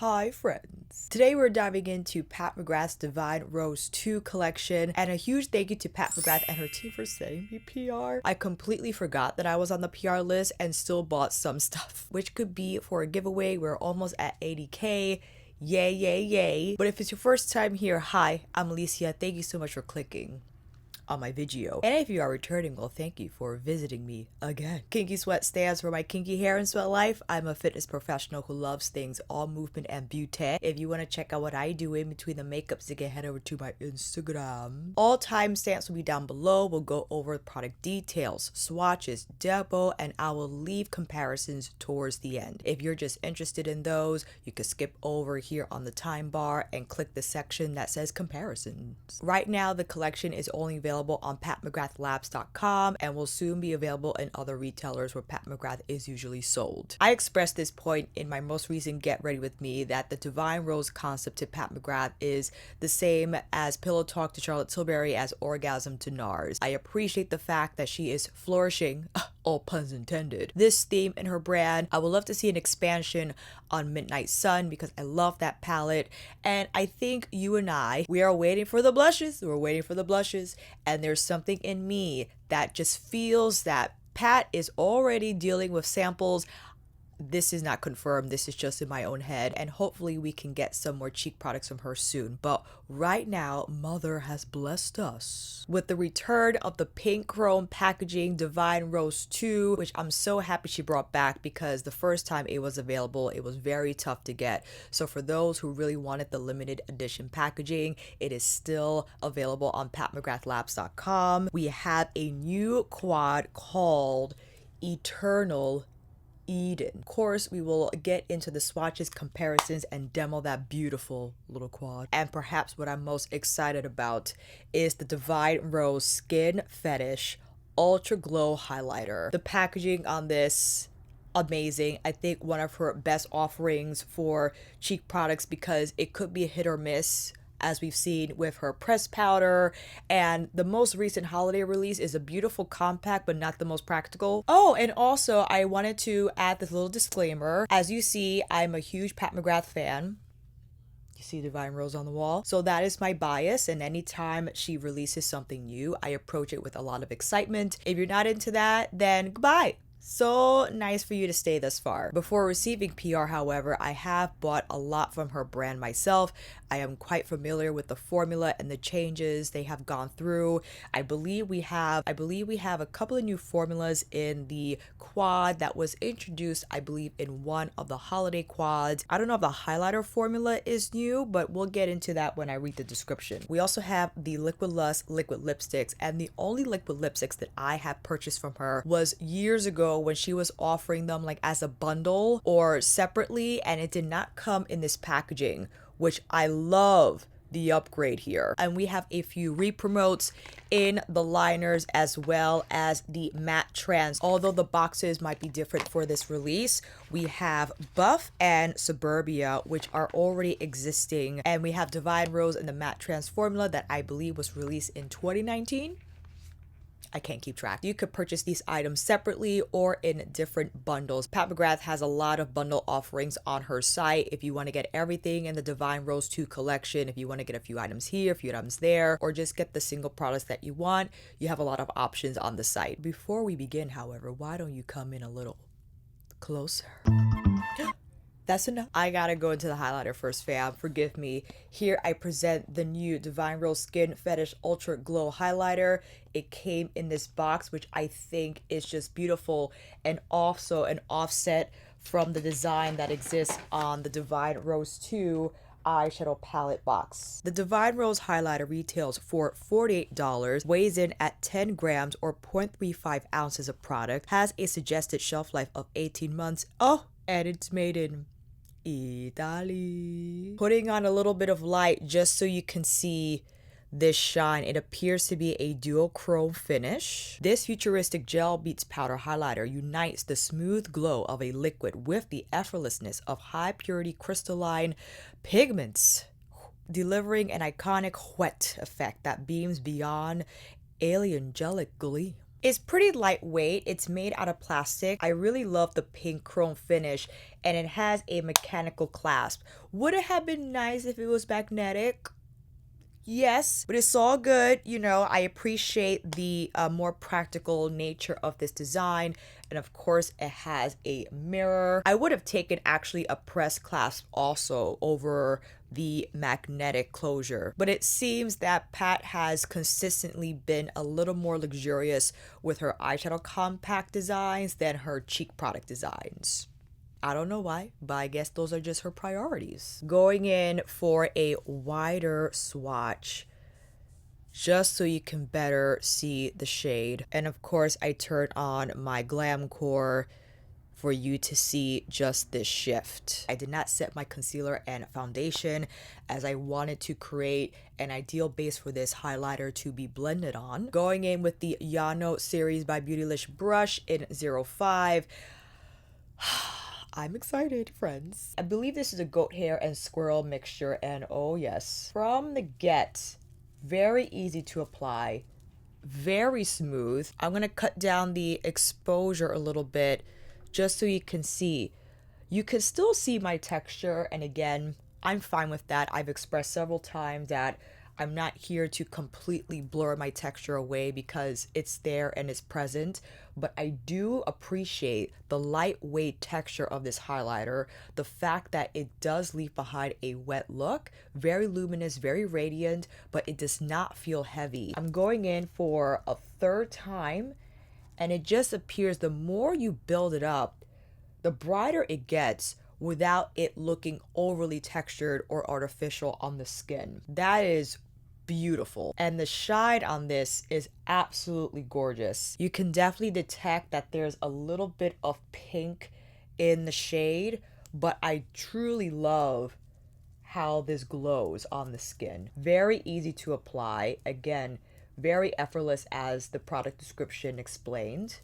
Hi friends! Today we're diving into Pat McGrath's Divine Rose 2 collection, and a huge thank you to Pat McGrath and her team for sending me PR. I completely forgot that I was on the PR list and still bought some stuff, which could be for a giveaway. We're almost at 80k. Yay, yay, yay. But if it's your first time here, hi, I'm Alicia. Thank you so much for clicking on my video. And if you are returning, well, thank you for visiting me again. Kinky Sweat stands for my kinky hair and sweat life. I'm a fitness professional who loves things all movement and beauty. If you want to check out what I do in between the makeups, you can head over to my Instagram. All timestamps will be down below. We'll go over product details, swatches, demo, and I will leave comparisons towards the end. If you're just interested in those, you can skip over here on the time bar and click the section that says comparisons. Right now, the collection is only available on patmcgrathlabs.com and will soon be available in other retailers where Pat McGrath is usually sold. I expressed this point in my most recent Get Ready With Me that the Divine Rose concept to Pat McGrath is the same as Pillow Talk to Charlotte Tilbury as Orgasm to NARS. I appreciate the fact that she is flourishing, all puns intended, this theme in her brand. I would love to see an expansion on Midnight Sun because I love that palette, and I think you and we are waiting for the blushes. We're waiting for the blushes, and there's something in me that just feels that Pat is already dealing with samples. This is not confirmed, this is just in my own head, and hopefully we can get some more cheek products from her soon. But right now, Mother has blessed us with the return of the pink chrome packaging Divine Rose 2, which I'm so happy she brought back because the first time it was available, it was very tough to get. So for those who really wanted the limited edition packaging, it is still available on patmcgrathlabs.com. We have a new quad called Eternal Eden. Of course, we will get into the swatches, comparisons, and demo that beautiful little quad. And perhaps what I'm most excited about is the Divine Rose Skin Fetish Ultra Glow Highlighter. The packaging on this, amazing. I think one of her best offerings for cheek products because it could be a hit or miss, as we've seen with her pressed powder, and the most recent holiday release is a beautiful compact but not the most practical. Oh, and also I wanted to add this little disclaimer. As you see, I'm a huge Pat McGrath fan. You see Divine Rose on the wall, so that is my bias, and anytime she releases something new, I approach it with a lot of excitement. If you're not into that, then goodbye. So nice for you to stay thus far. Before receiving PR, however, I have bought a lot from her brand myself. I am quite familiar with the formula and the changes they have gone through. I believe we have a couple of new formulas in the quad that was introduced, I believe, in one of the holiday quads. I don't know if the highlighter formula is new, but we'll get into that when I read the description. We also have the Liquid Lust liquid lipsticks, and the only liquid lipsticks that I have purchased from her was years ago when she was offering them like as a bundle or separately, and it did not come in this packaging, which I love the upgrade here. And we have a few re-promotes in the liners as well as the matte trans. Although the boxes might be different for this release, we have Buff and Suburbia, which are already existing, and we have Divine Rose and the matte trans formula that I believe was released in 2019. I can't keep track. You could purchase these items separately or in different bundles. Pat McGrath has a lot of bundle offerings on her site. If you want to get everything in the Divine Rose 2 collection, if you want to get a few items here, a few items there, or just get the single products that you want, you have a lot of options on the site. Before we begin, however, why don't you come in a little closer? That's enough. I gotta go into the highlighter first, fam. Forgive me. Here I present the new Divine Rose Skin Fetish Ultra Glow Highlighter. It came in this box, which I think is just beautiful, and also an offset from the design that exists on the Divine Rose 2 eyeshadow palette box. The Divine Rose highlighter retails for $48, weighs in at 10 grams or 0.35 ounces of product, has a suggested shelf life of 18 months. Oh, and it's made in Italy. Putting on a little bit of light just so you can see this shine. It appears to be a duochrome finish. This futuristic gel beats powder highlighter unites the smooth glow of a liquid with the effortlessness of high purity crystalline pigments, delivering an iconic wet effect that beams beyond angelic gleam. It's pretty lightweight. It's made out of plastic. I really love the pink chrome finish, and it has a mechanical clasp. Would it have been nice if it was magnetic? Yes, but it's all good. You know, I appreciate the more practical nature of this design. And of course, it has a mirror. I would have taken actually a press clasp also over the magnetic closure. But it seems that Pat has consistently been a little more luxurious with her eyeshadow compact designs than her cheek product designs. I don't know why, but I guess those are just her priorities. Going in for a wider swatch, just so you can better see the shade. And of course, I turn on my glam core for you to see just this shift. I did not set my concealer and foundation as I wanted to create an ideal base for this highlighter to be blended on. Going in with the Yano series by Beautylish brush in 05. I'm excited, friends. I believe this is a goat hair and squirrel mixture, and oh yes. From the get, very easy to apply, very smooth. I'm gonna cut down the exposure a little bit just so you can see. You can still see my texture, and again, I'm fine with that. I've expressed several times that I'm not here to completely blur my texture away because it's there and it's present, but I do appreciate the lightweight texture of this highlighter, the fact that it does leave behind a wet look, very luminous, very radiant, but it does not feel heavy. I'm going in for a third time, and it just appears the more you build it up, the brighter it gets without it looking overly textured or artificial on the skin. That is beautiful. And the shine on this is absolutely gorgeous. You can definitely detect that there's a little bit of pink in the shade, but I truly love how this glows on the skin. Very easy to apply. Again, very effortless as the product description explained.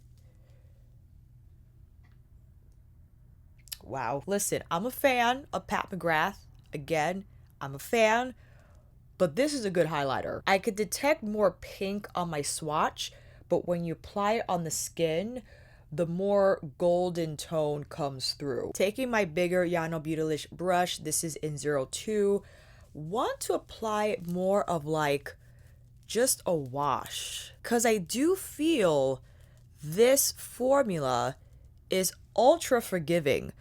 Wow. Listen, I'm a fan of Pat McGrath. Again, I'm a fan, but this is a good highlighter. I could detect more pink on my swatch, but when you apply it on the skin, the more golden tone comes through. Taking my bigger Yano Beautylish brush, this is in 02, want to apply it more of like just a wash, because I do feel this formula is ultra forgiving.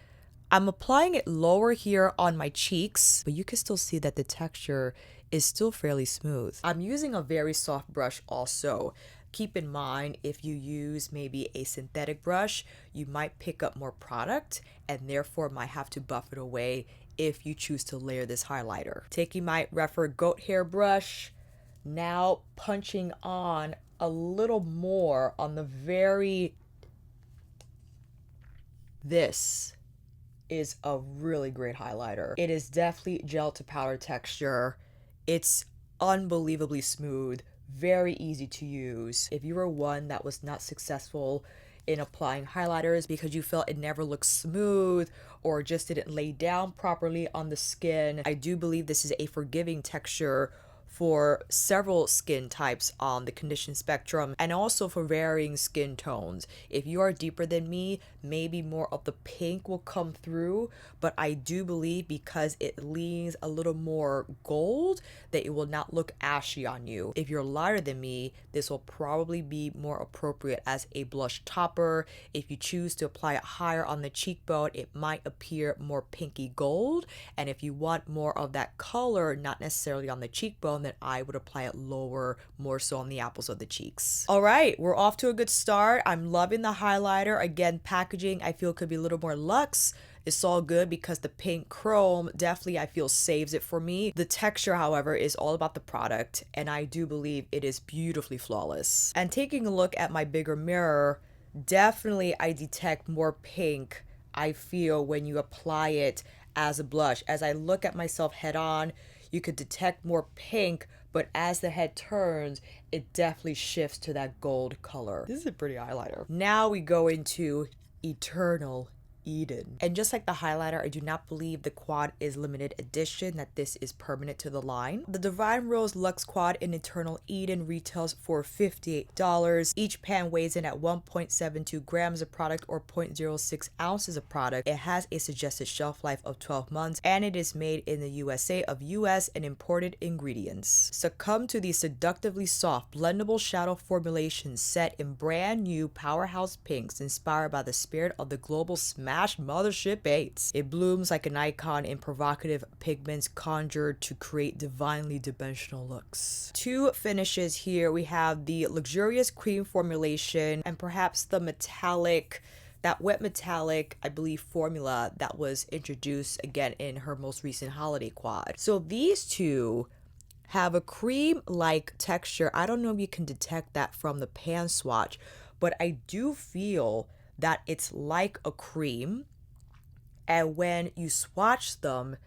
I'm applying it lower here on my cheeks, but you can still see that the texture is still fairly smooth. I'm using a very soft brush also. Keep in mind, if you use maybe a synthetic brush, you might pick up more product and therefore might have to buff it away if you choose to layer this highlighter. Taking my Rephr goat hair brush, now punching on a little more on the very... This is a really great highlighter. It is definitely gel to powder texture. It's unbelievably smooth, very easy to use. If you were one that was not successful in applying highlighters because you felt it never looked smooth or just didn't lay down properly on the skin, I do believe this is a forgiving texture for several skin types on the condition spectrum and also for varying skin tones. If you are deeper than me, maybe more of the pink will come through, but I do believe because it leans a little more gold that it will not look ashy on you. If you're lighter than me, this will probably be more appropriate as a blush topper. If you choose to apply it higher on the cheekbone, it might appear more pinky gold, and if you want more of that color, not necessarily on the cheekbone, then I would apply it lower, more so on the apples of the cheeks. All right, we're off to a good start. I'm loving the highlighter. Again, packaging I feel could be a little more luxe. It's all good because the pink chrome definitely I feel saves it for me. The texture, however, is all about the product, and I do believe it is beautifully flawless. And taking a look at my bigger mirror, definitely I detect more pink I feel when you apply it as a blush. As I look at myself head on, you could detect more pink, but as the head turns, it definitely shifts to that gold color. This is a pretty highlighter. Now we go into Eternal Eden. And just like the highlighter, I do not believe the quad is limited edition, that this is permanent to the line. The Divine Rose Luxe Quad in Eternal Eden retails for $58. Each pan weighs in at 1.72 grams of product or 0.06 ounces of product. It has a suggested shelf life of 12 months and it is made in the USA of US and imported ingredients. Succumb to the seductively soft, blendable shadow formulation set in brand new powerhouse pinks inspired by the spirit of the global smash Mothership 8. It blooms like an icon in provocative pigments conjured to create divinely dimensional looks. Two finishes here. We have the luxurious cream formulation and perhaps the metallic, that wet metallic, I believe, formula that was introduced again in her most recent holiday quad. So these two have a cream-like texture. I don't know if you can detect that from the pan swatch, but I do feel that it's like a cream, and when you swatch them,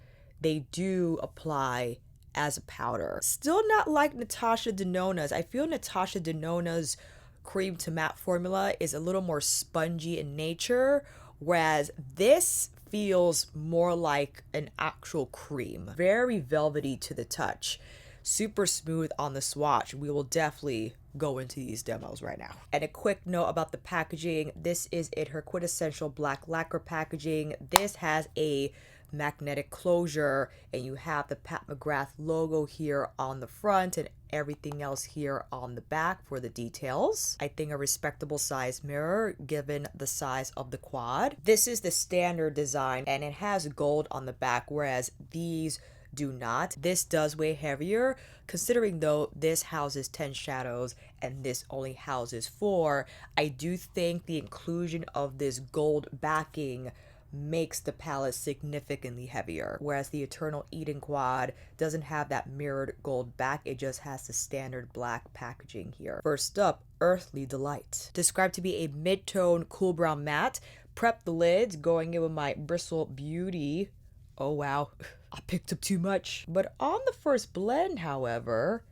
they do apply as a powder. Still not like Natasha Denona's. I feel Natasha Denona's cream to matte formula is a little more spongy in nature, whereas this feels more like an actual cream. Very velvety to the touch. Super smooth on the swatch. We will definitely go into these demos right now. And a quick note about the packaging. This is in her quintessential black lacquer packaging. This has a magnetic closure and you have the Pat McGrath logo here on the front and everything else here on the back for the details. I think a respectable size mirror given the size of the quad. This is the standard design and it has gold on the back, whereas these do not. This does weigh heavier, considering though this houses 10 shadows and this only houses 4. I do think the inclusion of this gold backing makes the palette significantly heavier, whereas the Eternal Eden quad doesn't have that mirrored gold back. It just has the standard black packaging here. First up, Earthly Delight. Described to be a mid-tone cool brown matte. Prep the lids, going in with my Bristles Beauty. Oh wow, I picked up too much. But on the first blend, however,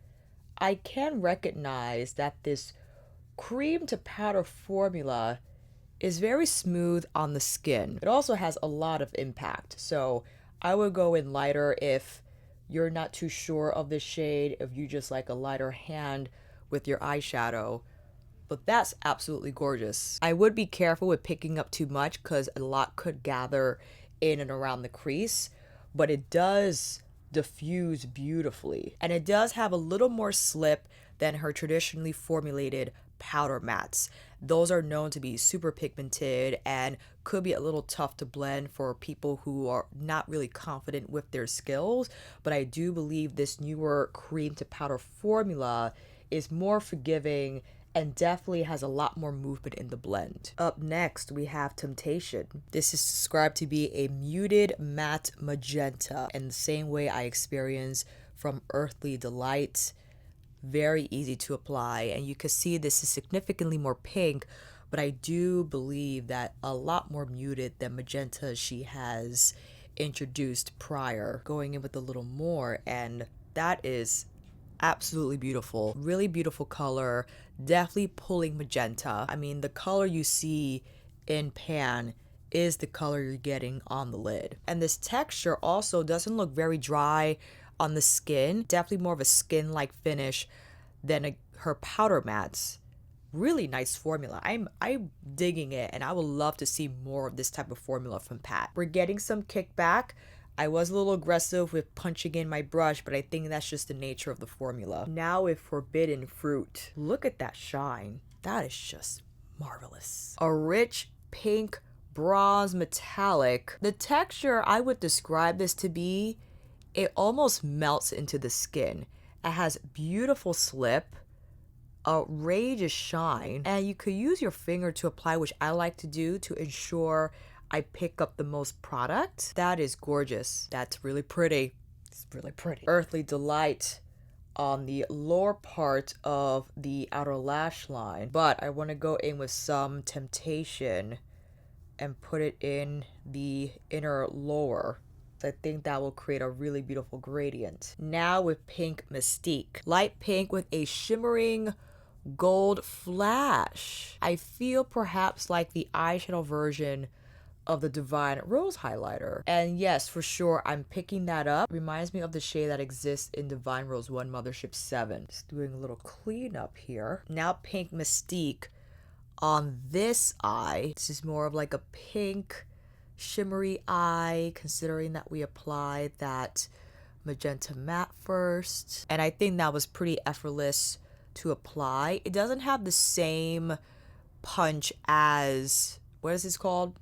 I can recognize that this cream to powder formula is very smooth on the skin. It also has a lot of impact. So I would go in lighter if you're not too sure of the shade, if you just like a lighter hand with your eyeshadow. But that's absolutely gorgeous. I would be careful with picking up too much because a lot could gather in and around the crease, but it does diffuse beautifully. And it does have a little more slip than her traditionally formulated powder mattes. Those are known to be super pigmented and could be a little tough to blend for people who are not really confident with their skills, but I do believe this newer cream to powder formula is more forgiving and definitely has a lot more movement in the blend. Up next, we have Temptation. This is described to be a muted matte magenta in the same way I experienced from Earthly Delight. Very easy to apply, and you can see this is significantly more pink, but I do believe that a lot more muted than magenta she has introduced prior. Going in with a little more, and that is absolutely beautiful. Really beautiful color, definitely pulling magenta. I mean, the color you see in pan is the color you're getting on the lid. And this texture also doesn't look very dry on the skin. Definitely more of a skin-like finish than her powder mattes. Really nice formula. I'm digging it, and I would love to see more of this type of formula from Pat. We're getting some kickback. I was a little aggressive with punching in my brush, but I think that's just the nature of the formula. Now with Forbidden Fruit. Look at that shine. That is just marvelous. A rich pink bronze metallic. The texture, I would describe this to be, it almost melts into the skin. It has beautiful slip, outrageous shine, and you could use your finger to apply, which I like to do to ensure I pick up the most product. That is gorgeous. That's really pretty. It's really pretty. Earthly Delight on the lower part of the outer lash line, but I want to go in with some Temptation and put it in the inner lower. I think that will create a really beautiful gradient. Now with Pink Mystique. Light pink with a shimmering gold flash. I feel perhaps like the eyeshadow version of the Divine Rose highlighter. And yes, for sure, I'm picking that up. Reminds me of the shade that exists in Divine Rose 1 Mothership 7. Just doing a little cleanup here. Now Pink Mystique on this eye. This is more of like a pink shimmery eye, considering that we applied that magenta matte first. And I think that was pretty effortless to apply. It doesn't have the same punch as, what is this called?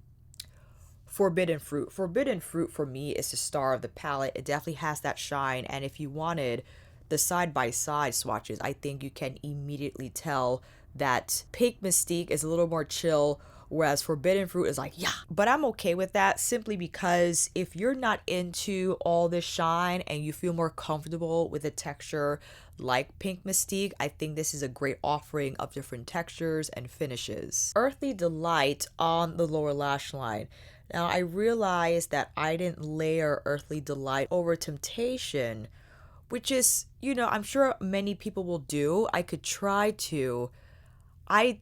Forbidden Fruit. Forbidden Fruit for me is the star of the palette. It definitely has that shine, and if you wanted the side-by-side swatches, I think you can immediately tell that Pink Mystique is a little more chill, whereas Forbidden Fruit is like, yeah. But I'm okay with that, simply because if you're not into all this shine and you feel more comfortable with a texture like Pink Mystique, I think this is a great offering of different textures and finishes. Earthly Delight on the lower lash line. Now, I realized that I didn't layer Earthly Delight over Temptation, which is, you know, I'm sure many people will do. I could try to. I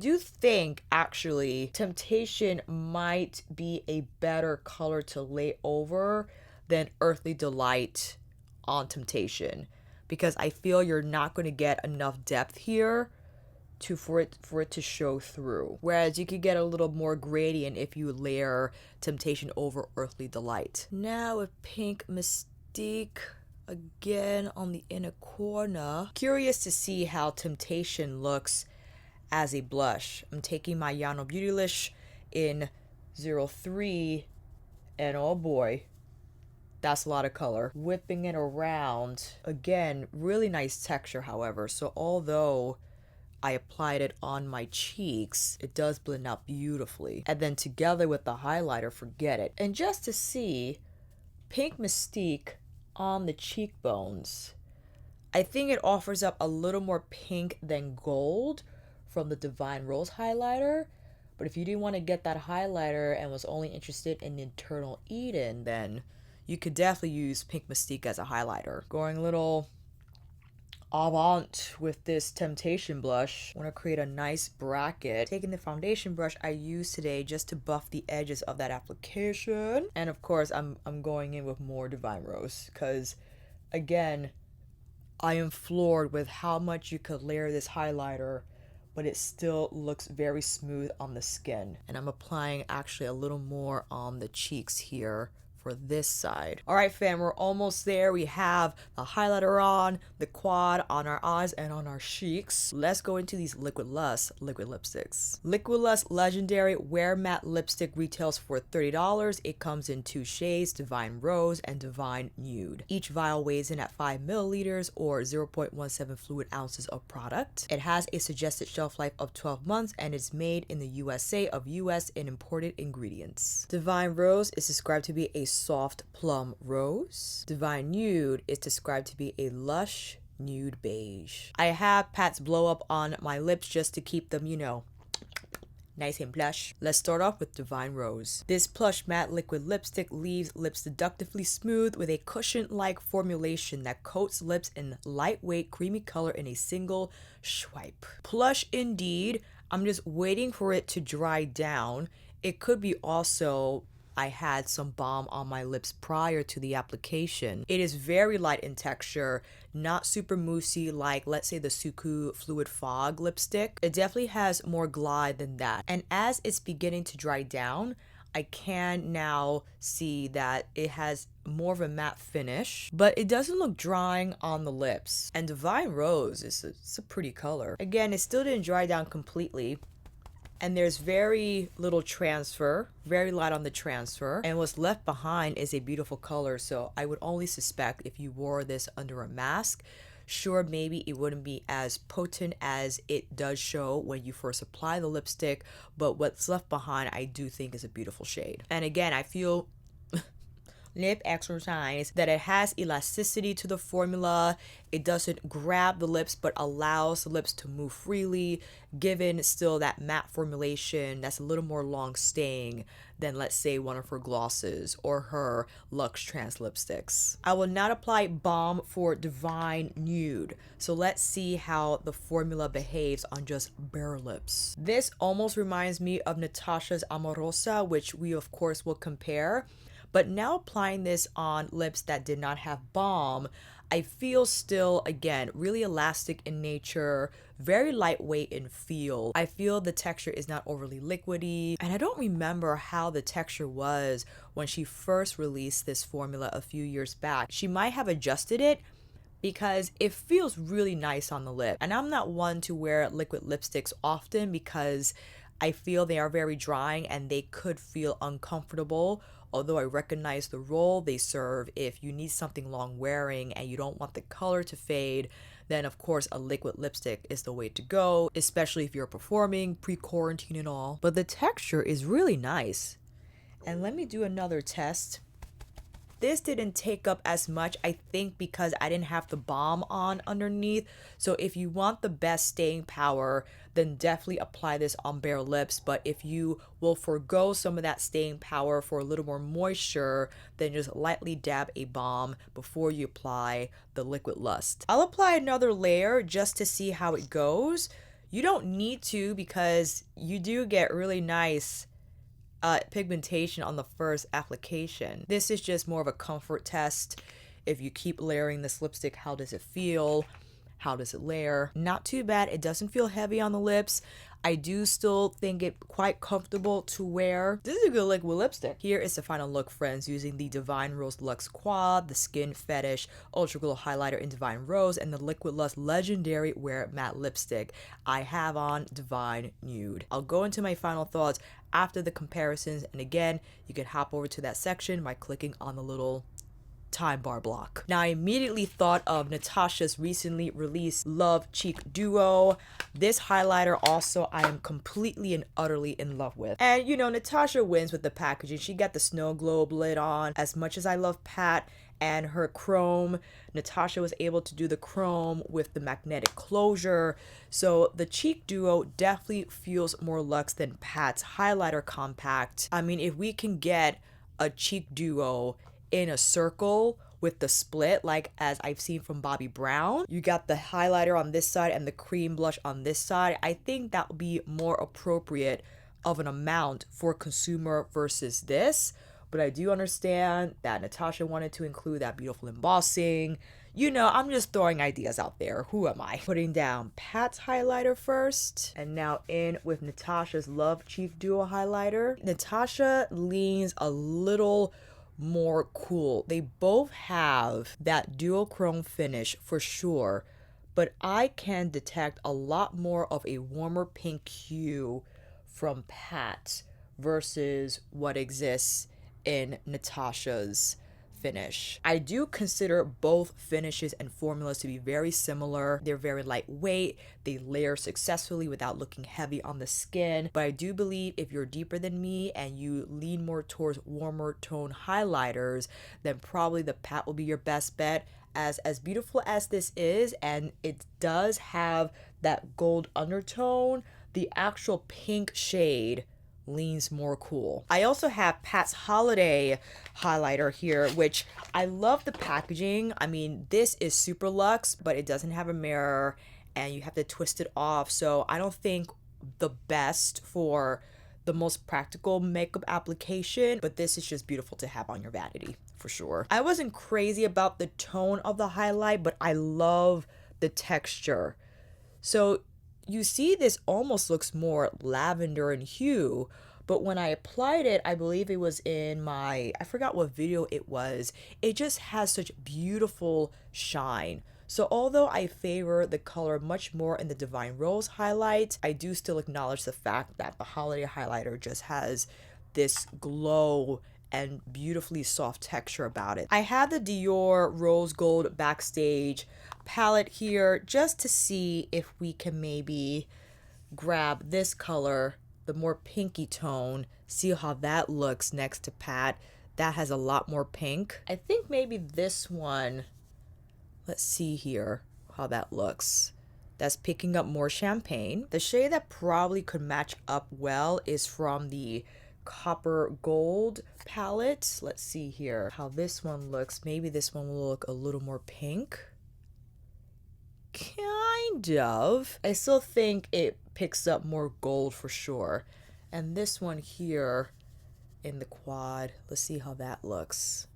do think, actually, Temptation might be a better color to lay over than Earthly Delight on Temptation, because I feel you're not going to get enough depth here for it to show through. Whereas you could get a little more gradient if you layer Temptation over Earthly Delight. Now with Pink Mystique again on the inner corner. Curious to see how Temptation looks as a blush. I'm taking my Yano By Beautylish in 03, and oh boy, that's a lot of color. Whipping it around. Again, really nice texture, however. So although I applied it on my cheeks, it does blend out beautifully. And then together with the highlighter, forget it. And just to see Pink Mystique on the cheekbones, I think it offers up a little more pink than gold from the Divine Rose highlighter. But if you didn't want to get that highlighter and was only interested in Eternal Eden, then you could definitely use Pink Mystique as a highlighter. Going a little avant with this Temptation blush. I want to create a nice bracket. Taking the foundation brush I used today just to buff the edges of that application. And of course, I'm going in with more Divine Rose, because again, I am floored with how much you could layer this highlighter, but it still looks very smooth on the skin. And I'm applying actually a little more on the cheeks here for this side. All right, fam, we're almost there. We have the highlighter on, the quad on our eyes and on our cheeks. Let's go into these Liquid Lust liquid lipsticks. Liquid Lust Legendary Wear Matte Lipstick retails for $30. It comes in 2 shades, Divine Rose and Divine Nude. Each vial weighs in at 5 milliliters or 0.17 fluid ounces of product. It has a suggested shelf life of 12 months and is made in the USA of US and imported ingredients. Divine Rose is described to be a soft plum rose. Divine Nude is described to be a lush nude beige. I have Pat's Blow Up on my lips just to keep them, you know, nice and plush. Let's start off with Divine Rose. This plush matte liquid lipstick leaves lips seductively smooth with a cushion-like formulation that coats lips in lightweight creamy color in a single swipe. Plush indeed. I'm just waiting for it to dry down. It could be also I had some balm on my lips prior to the application. It is very light in texture, not super moussey like, let's say, the Suku Fluid Fog lipstick. It definitely has more glide than that. And as it's beginning to dry down, I can now see that it has more of a matte finish, but it doesn't look drying on the lips. And Divine Rose is it's a pretty color. Again, it still didn't dry down completely, and there's very little transfer, very light on the transfer, and what's left behind is a beautiful color. So I would only suspect if you wore this under a mask, sure, maybe it wouldn't be as potent as it does show when you first apply the lipstick, but what's left behind I do think is a beautiful shade. And again, I feel lip exercise that it has elasticity to the formula. It doesn't grab the lips but allows the lips to move freely, given still that matte formulation that's a little more long staying than, let's say, one of her glosses or her Luxe Trans lipsticks. I will not apply balm for Divine Nude, so let's see how the formula behaves on just bare lips. This almost reminds me of Natasha's Amorosa, which we of course will compare, but now applying this on lips that did not have balm, I feel still, again, really elastic in nature, very lightweight in feel. I feel the texture is not overly liquidy, and I don't remember how the texture was when she first released this formula a few years back. She might have adjusted it because it feels really nice on the lip. And I'm not one to wear liquid lipsticks often because I feel they are very drying and they could feel uncomfortable. Although I recognize the role they serve, if you need something long wearing and you don't want the color to fade, then of course a liquid lipstick is the way to go, especially if you're performing pre-quarantine and all. But the texture is really nice. And let me do another test. This didn't take up as much, I think, because I didn't have the balm on underneath. So if you want the best staying power, then definitely apply this on bare lips. But if you will forego some of that staying power for a little more moisture, then just lightly dab a balm before you apply the Liquid Lust. I'll apply another layer just to see how it goes. You don't need to, because you do get really nice pigmentation on the first application. This is just more of a comfort test. If you keep layering this lipstick, how does it feel? How does it layer? Not too bad. It doesn't feel heavy on the lips. I do still think it quite comfortable to wear. This is a good liquid lipstick. Here is the final look, friends, using the Divine Rose Luxe Quad, the Skin Fetish Ultra Glow Highlighter in Divine Rose, and the Liquid Lust Legendary Wear Matte Lipstick. I have on Divine Nude. I'll go into my final thoughts after the comparisons, and again, you can hop over to that section by clicking on the little time bar block. Now I immediately thought of Natasha's recently released Love Cheek Duo. This highlighter also I am completely and utterly in love with. And you know, Natasha wins with the packaging. She got the snow globe lid on. As much as I love Pat and her chrome, Natasha was able to do the chrome with the magnetic closure. So the Cheek Duo definitely feels more luxe than Pat's highlighter compact. I mean, if we can get a Cheek Duo in a circle with the split, like as I've seen from Bobbi Brown, you got the highlighter on this side and the cream blush on this side, I think that would be more appropriate of an amount for consumer versus this. But I do understand that Natasha wanted to include that beautiful embossing. You know, I'm just throwing ideas out there. Who am I? Putting down Pat's highlighter first, and now in with Natasha's Love Cheek Duo highlighter. Natasha leans a little more cool. They both have that duochrome finish for sure, but I can detect a lot more of a warmer pink hue from Pat versus what exists in Natasha's finish. I do consider both finishes and formulas to be very similar. They're very lightweight. They layer successfully without looking heavy on the skin. But I do believe if you're deeper than me and you lean more towards warmer tone highlighters, then probably the Pat will be your best bet. As beautiful as this is, and it does have that gold undertone, the actual pink shade leans more cool. I also have Pat's Holiday highlighter here, which I love the packaging. I mean, this is super luxe, but it doesn't have a mirror and you have to twist it off. So I don't think the best for the most practical makeup application, but this is just beautiful to have on your vanity for sure. I wasn't crazy about the tone of the highlight, but I love the texture. So you see, this almost looks more lavender in hue, but when I applied it, I believe it was in I forgot what video it was, it just has such beautiful shine. So although I favor the color much more in the Divine Rose highlight, I do still acknowledge the fact that the Holiday highlighter just has this glow and beautifully soft texture about it. I have the Dior Rose Gold Backstage palette here just to see if we can maybe grab this color, the more pinky tone, see how that looks next to Pat. that has a lot more pink. I think maybe this one, let's see here how that looks. That's picking up more champagne. The shade that probably could match up well is from the Copper Gold palette. Let's see here how this one looks. Maybe this one will look a little more pink. Kind of. I still think it picks up more gold for sure. And this one here in the quad, let's see how that looks.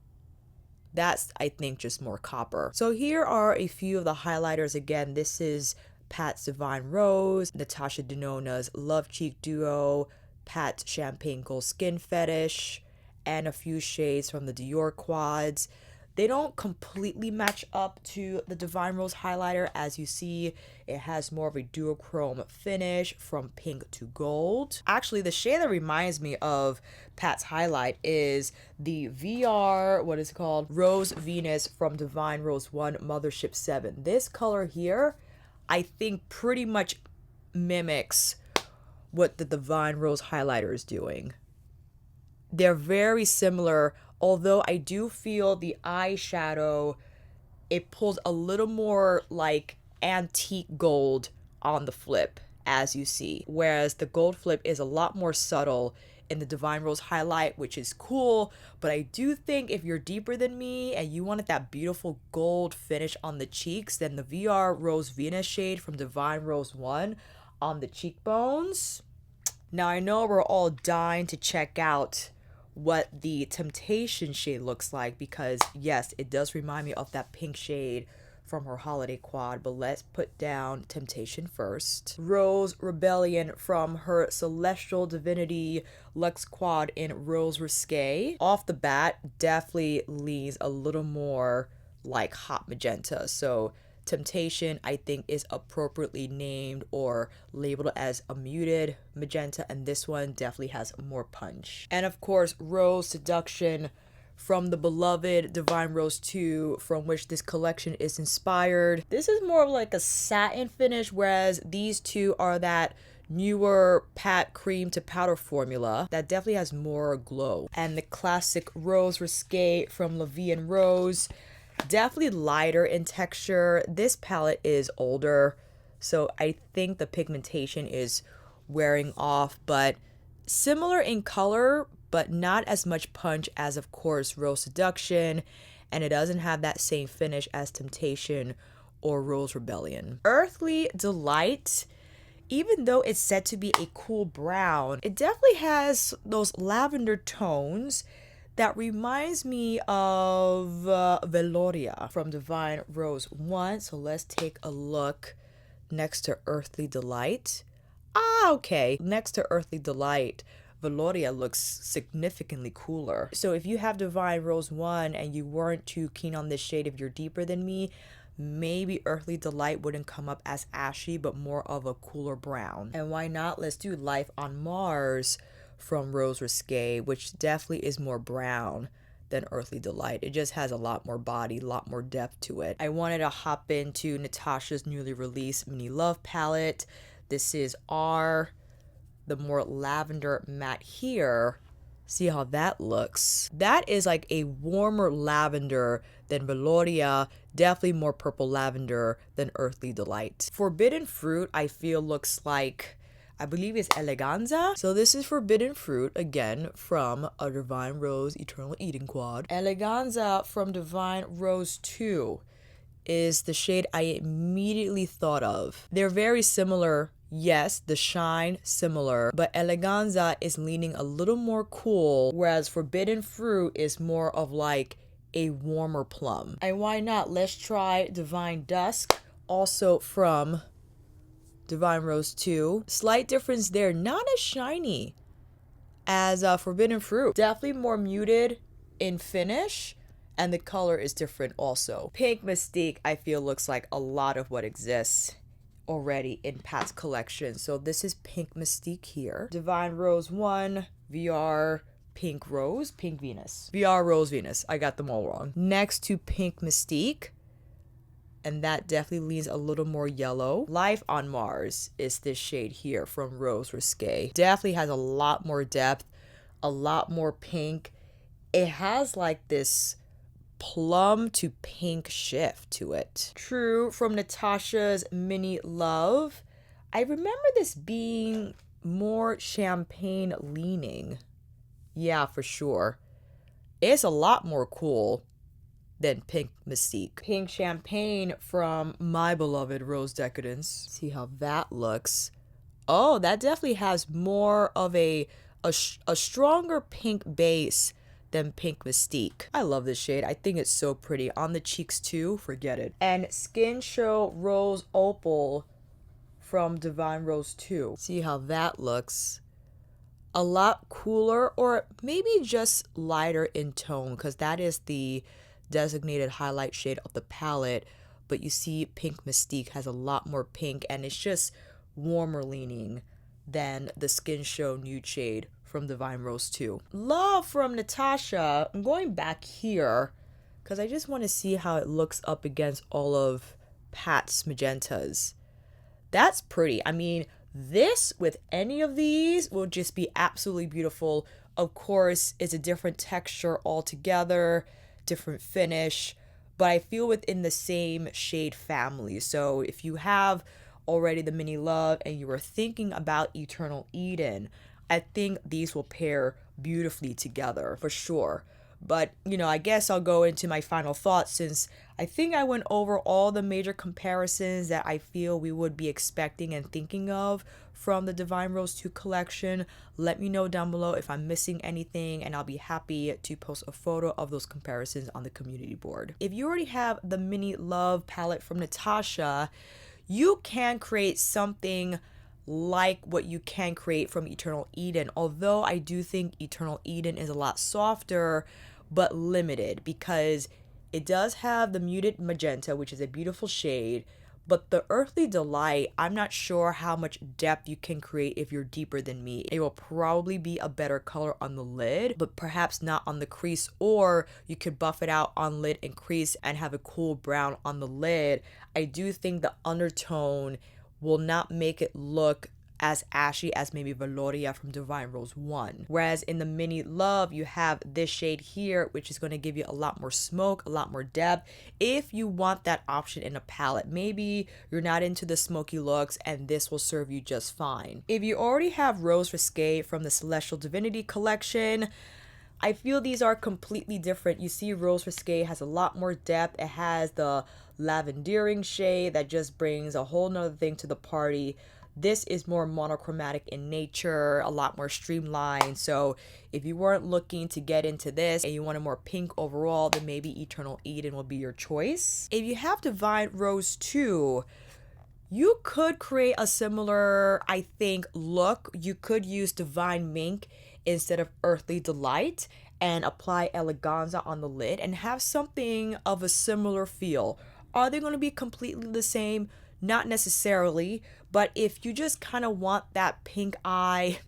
That's, I think, just more copper. So here are a few of the highlighters. Again, this is Pat's Divine Rose, Natasha Denona's Love Cheek Duo, Pat's Champagne Gold Skin Fetish, and a few shades from the Dior quads. They don't completely match up to the Divine Rose highlighter. As you see, it has more of a duochrome finish from pink to gold. Actually, the shade that reminds me of Pat's highlight is the VR, what is it called? Rose Venus from Divine Rose 1 Mothership 7. This color here, I think pretty much mimics what the Divine Rose highlighter is doing. They're very similar, although I do feel the eyeshadow, it pulls a little more like antique gold on the flip, as you see. Whereas the gold flip is a lot more subtle in the Divine Rose highlight, which is cool. But I do think if you're deeper than me and you wanted that beautiful gold finish on the cheeks, then the VR Rose Venus shade from Divine Rose 1 on the cheekbones. Now I know we're all dying to check out what the Temptation shade looks like, because yes, it does remind me of that pink shade from her holiday quad, but let's put down Temptation first. Rose Rebellion from her Celestial Divinity Luxe Quad in Rose Risque. Off the bat, definitely leans a little more like hot magenta. So Temptation, I think, is appropriately named or labeled as a muted magenta, and this one definitely has more punch. And of course, Rose Seduction from the beloved Divine Rose 2, from which this collection is inspired. This is more of like a satin finish, whereas these two are that newer Pat cream to powder formula that definitely has more glow. And the classic Rose Risque from La Vie en Rose, definitely lighter in texture. This palette is older, so I think the pigmentation is wearing off, but similar in color, but not as much punch as, of course, Rose Seduction, and it doesn't have that same finish as Temptation or Rose Rebellion. Earthly Delight, even though it's said to be a cool brown, it definitely has those lavender tones that reminds me of Veloria from Divine Rose 1. So let's take a look next to Earthly Delight. Okay. Next to Earthly Delight, Veloria looks significantly cooler. So if you have Divine Rose 1 and you weren't too keen on this shade, if you're deeper than me, maybe Earthly Delight wouldn't come up as ashy, but more of a cooler brown. And why not? Let's do Life on Mars from Rose Risque, which definitely is more brown than Earthly Delight. It just has a lot more body, a lot more depth to it. I wanted to hop into Natasha's newly released Mini Love palette. This is R, the more lavender matte here. See how that looks. That is like a warmer lavender than Veloria, definitely more purple lavender than Earthly Delight. Forbidden Fruit, I feel, looks like, I believe it's Eleganza. So this is Forbidden Fruit, again, from a Divine Rose Eternal Eating Quad. Eleganza from Divine Rose 2 is the shade I immediately thought of. They're very similar. Yes, the shine similar, but Eleganza is leaning a little more cool, whereas Forbidden Fruit is more of like a warmer plum. And why not? Let's try Divine Dusk, also from Divine Rose 2. Slight difference there, not as shiny as Forbidden Fruit. Definitely more muted in finish, and the color is different also. Pink Mystique, I feel, looks like a lot of what exists already in Pat's collection. So this is Pink Mystique here. Divine Rose 1, VR Pink Rose, Pink Venus. VR Rose Venus, I got them all wrong. Next to Pink Mystique, and that definitely leans a little more yellow. Life on Mars is this shade here from Rose Risque. Definitely has a lot more depth, a lot more pink, it has like this plum to pink shift to it. True, from Natasha's Mini Love. I remember this being more champagne leaning. Yeah, for sure. It's a lot more cool than Pink Mystique. Pink Champagne from my beloved Rose Decadence. See how that looks. Oh, that definitely has more of a stronger pink base than Pink Mystique. I love this shade. I think it's so pretty. On the cheeks too, forget it. And Skin Show Rose Opal from Divine Rose 2. See how that looks. A lot cooler, or maybe just lighter in tone, because that is the designated highlight shade of the palette. But you see Pink Mystique has a lot more pink, and it's just warmer leaning than the Skin Show Nude shade from Divine Rose 2. Love from Natasha. I'm going back here because I just want to see how it looks up against all of Pat's magentas. That's pretty. I mean, this with any of these will just be absolutely beautiful. Of course, it's a different texture altogether, different finish, but I feel within the same shade family. So if you have already the Mini Love and you are thinking about Eternal Eden, I think these will pair beautifully together for sure. But, I guess I'll go into my final thoughts, since I think I went over all the major comparisons that I feel we would be expecting and thinking of from the Divine Rose 2 collection. Let me know down below if I'm missing anything, and I'll be happy to post a photo of those comparisons on the community board. If you already have the Mini Love palette from Natasha, you can create something like what you can create from Eternal Eden, although I do think Eternal Eden is a lot softer but limited, because it does have the muted magenta, which is a beautiful shade, but the Earthly Delight, I'm not sure how much depth you can create if you're deeper than me. It will probably be a better color on the lid, but perhaps not on the crease, or you could buff it out on lid and crease and have a cool brown on the lid. I do think the undertone will not make it look as ashy as maybe Valoria from Divine Rose 1. Whereas in the Mini Love, you have this shade here, which is going to give you a lot more smoke, a lot more depth, if you want that option in a palette. Maybe you're not into the smoky looks, and this will serve you just fine. If you already have Rose Risque from the Celestial Divinity collection, I feel these are completely different. You see Rose Risque has a lot more depth. It has the lavendering shade that just brings a whole nother thing to the party. This is more monochromatic in nature, a lot more streamlined. So if you weren't looking to get into this and you wanted more pink overall, then maybe Eternal Eden will be your choice. If you have Divine Rose 2, you could create a similar, I think, look. You could use Divine Mink instead of Earthly Delight and apply Eleganza on the lid and have something of a similar feel. Are they going to be completely the same? Not necessarily, but if you just kind of want that pink eye,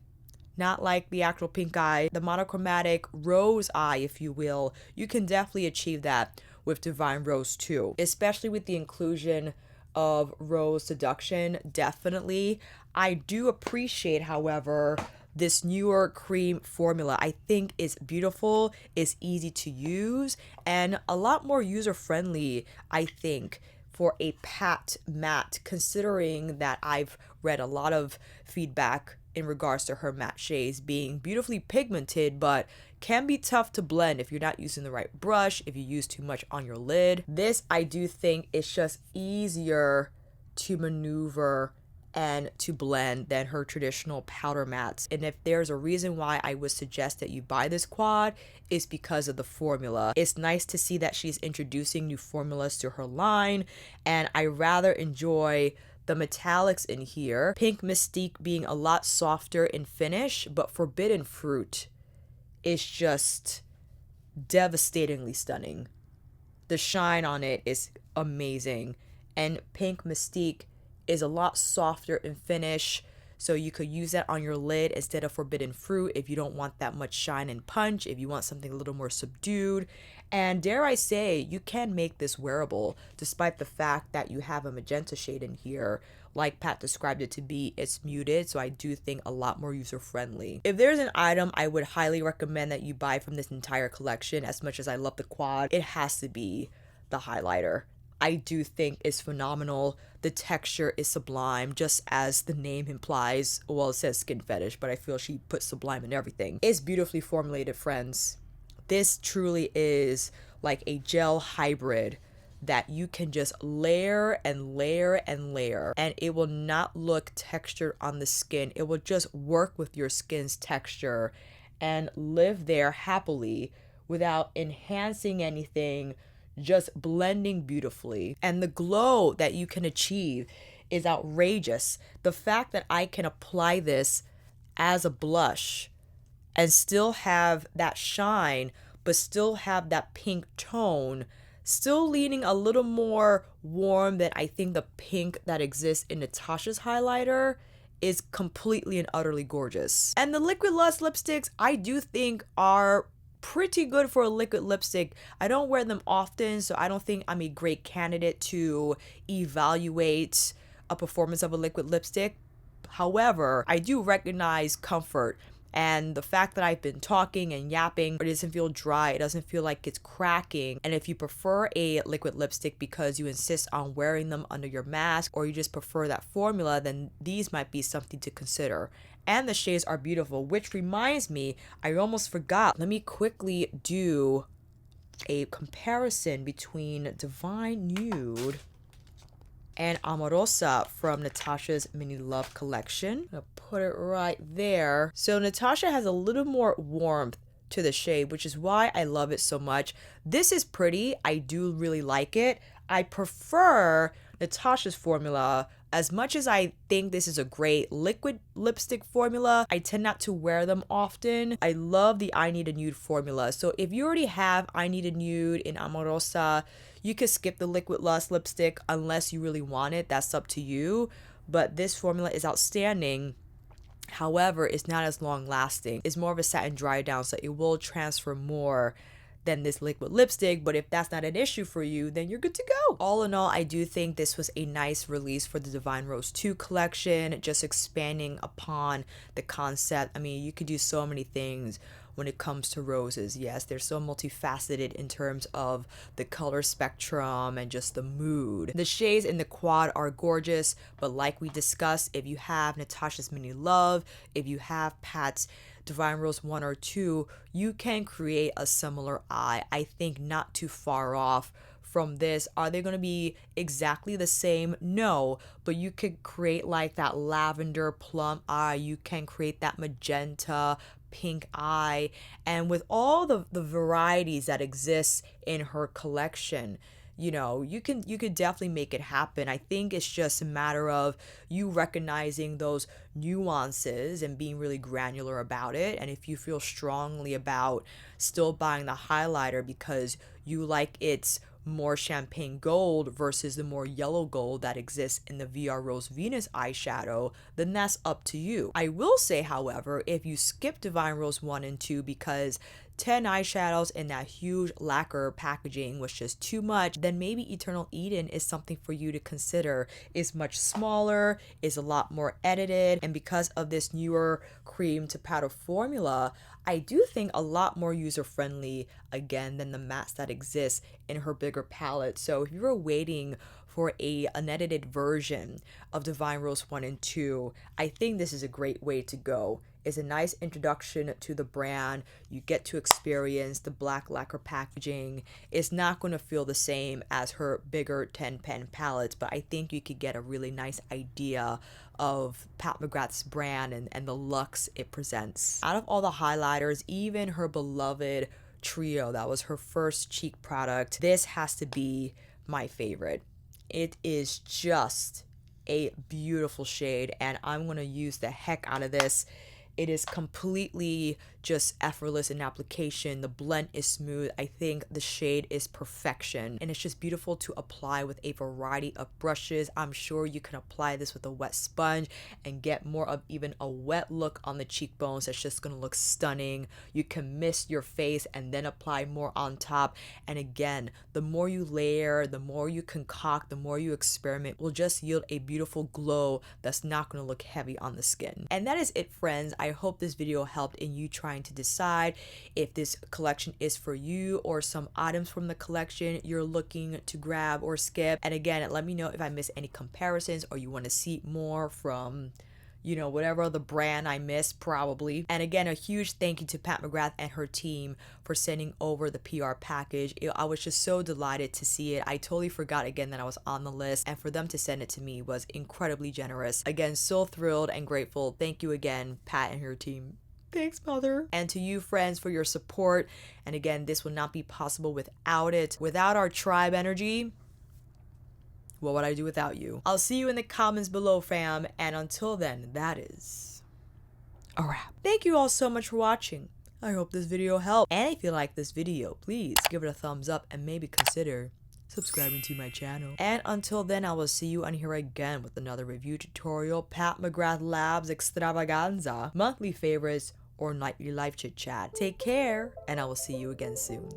not like the actual pink eye, the monochromatic rose eye, if you will, you can definitely achieve that with Divine Rose 2, especially with the inclusion of Rose Seduction. Definitely. I do appreciate, however, this newer cream formula. I think is beautiful, is easy to use, and a lot more user-friendly, I think, for a Pat matte, considering that I've read a lot of feedback in regards to her matte shades being beautifully pigmented, but can be tough to blend if you're not using the right brush, if you use too much on your lid. This, I do think, is just easier to maneuver and to blend than her traditional powder mattes. And if there's a reason why I would suggest that you buy this quad, is because of the formula. It's nice to see that she's introducing new formulas to her line, and I rather enjoy the metallics in here. Pink Mystique being a lot softer in finish, but Forbidden Fruit is just devastatingly stunning. The shine on it is amazing, and Pink Mystique is a lot softer in finish, So you could use that on your lid instead of Forbidden Fruit if you don't want that much shine and punch, if you want something a little more subdued. And dare I say, you can make this wearable despite the fact that you have a magenta shade in here. Like Pat described it to be, it's muted, so I do think a lot more user friendly. If there's an item I would highly recommend that you buy from this entire collection, as much as I love the quad, it has to be the highlighter. I do think it's phenomenal. The texture is sublime, just as the name implies. Well, it says skin fetish, but I feel she put sublime in everything. It's beautifully formulated, friends. This truly is like a gel hybrid that you can just layer and layer and layer, and it will not look textured on the skin. It will just work with your skin's texture and live there happily without enhancing anything, just blending beautifully. And the glow that you can achieve is outrageous. The fact that I can apply this as a blush and still have that shine, but still have that pink tone, still leaning a little more warm than I think the pink that exists in Natasha's highlighter, is completely and utterly gorgeous. And the Liquid Lust lipsticks, I do think are pretty good for a liquid lipstick. I don't wear them often, so I don't think I'm a great candidate to evaluate a performance of a liquid lipstick. However, I do recognize comfort, and the fact that I've been talking and yapping, it doesn't feel dry, it doesn't feel like it's cracking. And if you prefer a liquid lipstick because you insist on wearing them under your mask, or you just prefer that formula, then these might be something to consider. And the shades are beautiful, which reminds me, I almost forgot. Let me quickly do a comparison between Divine Nude and Amorosa from Natasha's Mini Love collection. I'll put it right there. So Natasha has a little more warmth to the shade, which is why I love it so much. This is pretty. I do really like it. I prefer Natasha's formula. As much as I think this is a great liquid lipstick formula, I tend not to wear them often. I love the I Need a Nude formula. So if you already have I Need a Nude in Amorosa, you could skip the Liquid Lust lipstick unless you really want it. That's up to you. But this formula is outstanding. However, it's not as long lasting. It's more of a satin dry down, so it will transfer more than this liquid lipstick. But if that's not an issue for you, then you're good to go. All in all, I do think this was a nice release for the Divine Rose 2 collection, just expanding upon the concept. I mean, you could do so many things when it comes to roses. Yes, they're so multifaceted in terms of the color spectrum and just the mood. The shades in the quad are gorgeous, but like we discussed, if you have Natasha's Mini Love, if you have Pat's Divine Rose 1 or 2, you can create a similar eye. I think not too far off from this. Are they going to be exactly the same? No, but you could create like that lavender plum eye. You can create that magenta pink eye, and with all the varieties that exist in her collection, you know, you could definitely make it happen. I think it's just a matter of you recognizing those nuances and being really granular about it. And if you feel strongly about still buying the highlighter because you like its more champagne gold versus the more yellow gold that exists in the VR Rose Venus eyeshadow, then that's up to you. I will say, however, if you skip Divine Rose 1 and 2 because 10 eyeshadows in that huge lacquer packaging was just too much, then maybe Eternal Eden is something for you to consider. It's much smaller, is a lot more edited, and because of this newer cream to powder formula, I do think a lot more user-friendly, again, than the mattes that exist in her bigger palette. So if you're waiting for an unedited version of Divine Rose 1 and 2, I think this is a great way to go. It's a nice introduction to the brand. You get to experience the black lacquer packaging. It's not going to feel the same as her bigger 10 pen palettes, but I think you could get a really nice idea of Pat McGrath's brand and the looks it presents. Out of all the highlighters, even her beloved Trio, that was her first cheek product, this has to be my favorite. It is just a beautiful shade, and I'm going to use the heck out of this It is completely just effortless in application. The blend is smooth. I think the shade is perfection, and it's just beautiful to apply with a variety of brushes. I'm sure you can apply this with a wet sponge and get more of even a wet look on the cheekbones. That's just gonna look stunning. You can mist your face and then apply more on top. And again, the more you layer, the more you concoct, the more you experiment, will just yield a beautiful glow that's not gonna look heavy on the skin. And that is it, friends. I hope this video helped in you trying to decide if this collection is for you or some items from the collection you're looking to grab or skip. And again, let me know if I missed any comparisons or you want to see more from, you know, whatever other brand I missed, probably. And again, a huge thank you to Pat McGrath and her team for sending over the PR package. I was just so delighted to see it. I totally forgot again that I was on the list, and for them to send it to me was incredibly generous. Again, so thrilled and grateful. Thank you again, Pat and her team. Thanks, mother. And to you, friends, for your support. And again, this would not be possible without it. Without our tribe energy, what would I do without you? I'll see you in the comments below, fam. And until then, that is a wrap. Thank you all so much for watching. I hope this video helped. And if you like this video, please give it a thumbs up and maybe consider subscribing to my channel. And until then, I will see you on here again with another review tutorial, Pat McGrath Labs Extravaganza, monthly favorites, or nightly life chit chat. Take care, and I will see you again soon.